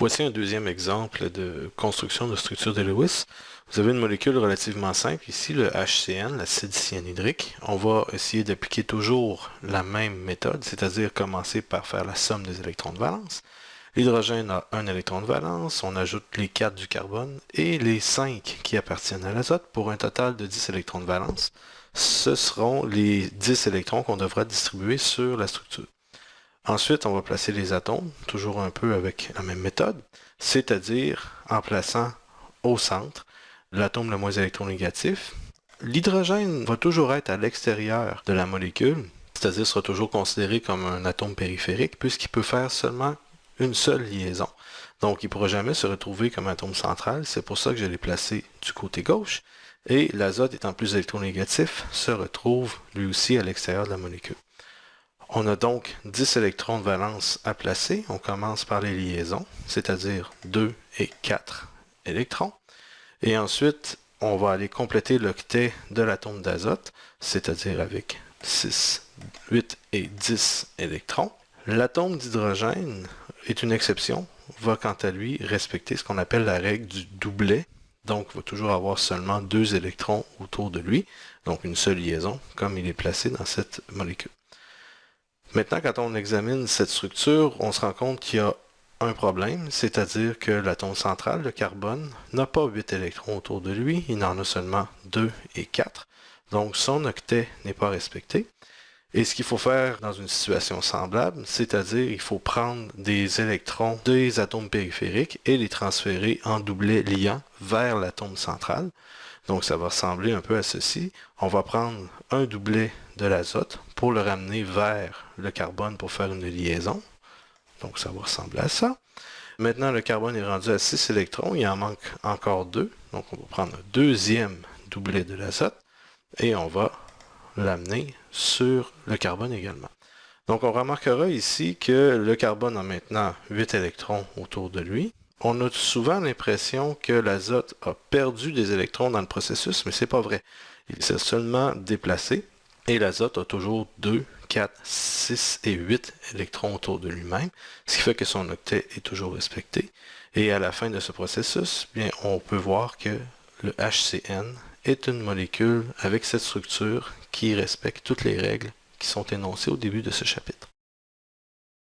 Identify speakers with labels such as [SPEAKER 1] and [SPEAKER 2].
[SPEAKER 1] Voici un deuxième exemple de construction de structure de Lewis. Vous avez une molécule relativement simple ici, le HCN, l'acide cyanhydrique. On va essayer d'appliquer toujours la même méthode, c'est-à-dire commencer par faire la somme des électrons de valence. L'hydrogène a un électron de valence, on ajoute les 4 du carbone et les 5 qui appartiennent à l'azote pour un total de 10 électrons de valence. Ce seront les 10 électrons qu'on devra distribuer sur la structure. Ensuite, on va placer les atomes, toujours un peu avec la même méthode, c'est-à-dire en plaçant au centre l'atome le moins électronégatif. L'hydrogène va toujours être à l'extérieur de la molécule, c'est-à-dire sera toujours considéré comme un atome périphérique, puisqu'il peut faire seulement une seule liaison. Donc, il ne pourra jamais se retrouver comme atome central, c'est pour ça que je l'ai placé du côté gauche. Et l'azote étant plus électronégatif, se retrouve lui aussi à l'extérieur de la molécule. On a donc 10 électrons de valence à placer. On commence par les liaisons, c'est-à-dire 2 et 4 électrons. Et ensuite, on va aller compléter l'octet de l'atome d'azote, c'est-à-dire avec 6, 8 et 10 électrons. L'atome d'hydrogène est une exception, va quant à lui respecter ce qu'on appelle la règle du doublet. Donc, il va toujours avoir seulement 2 électrons autour de lui, donc une seule liaison, comme il est placé dans cette molécule. Maintenant, quand on examine cette structure, on se rend compte qu'il y a un problème, c'est-à-dire que l'atome central, le carbone, n'a pas 8 électrons autour de lui, il en a seulement 2 et 4. Donc son octet n'est pas respecté. Et ce qu'il faut faire dans une situation semblable, c'est-à-dire il faut prendre des électrons des atomes périphériques et les transférer en doublet liant vers l'atome central. Donc ça va ressembler un peu à ceci. On va prendre un doublet de l'azote pour le ramener vers le carbone pour faire une liaison. Donc ça va ressembler à ça. Maintenant, le carbone est rendu à 6 électrons, il en manque encore 2. Donc on va prendre un deuxième doublet de l'azote et on va l'amener sur le carbone également. Donc on remarquera ici que le carbone a maintenant 8 électrons autour de lui. On a souvent l'impression que l'azote a perdu des électrons dans le processus, mais c'est pas vrai. Il s'est seulement déplacé et l'azote a toujours 2, 4, 6 et 8 électrons autour de lui-même, ce qui fait que son octet est toujours respecté. Et à la fin de ce processus, bien, on peut voir que le HCN est une molécule avec cette structure qui respecte toutes les règles qui sont énoncées au début de ce chapitre.